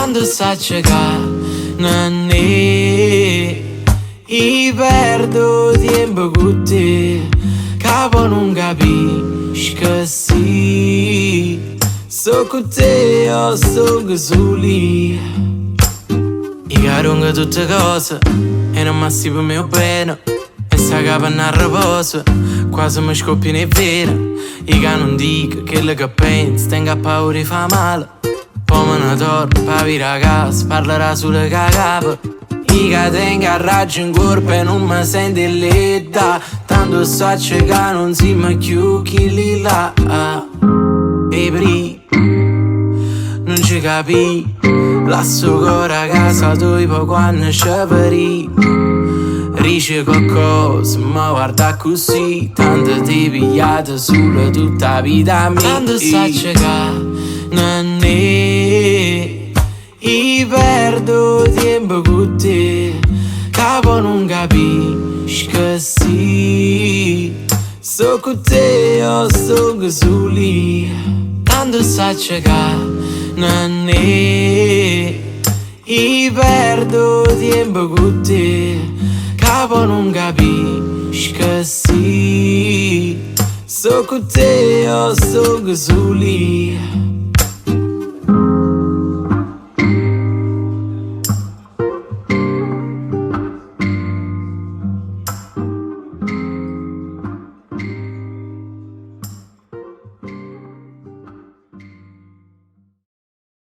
Tanto sa cercare non è. I perdo tempo con te, capo non capisco sì. Sto con te o sto soli. I carungo tutte cose e non mi sti per me bene. E sta capa a riposo, quasi mi scoppia è vera. I che non dico quello che penso, tengo paura di fa male. Poi me ne torno, papi ragazzi, parlerà sulle cagate. I che tengo a raggio in corpo e non mi sento l'età. Tanto so che non si mi chiude lì là. E prima non ci capì, lascio cuore a casa tua poi quando ci pari. Dice qualcosa, ma guarda così, tanto ti pigliate solo tutta la vita mia. Tanto sa che non è. I perdo tempo con te, capo non capisco sì. Sto con te o sto soli. Tanto sa che non è. I perdo tempo con te, capo non capisco sì. Sto con te o sto soli.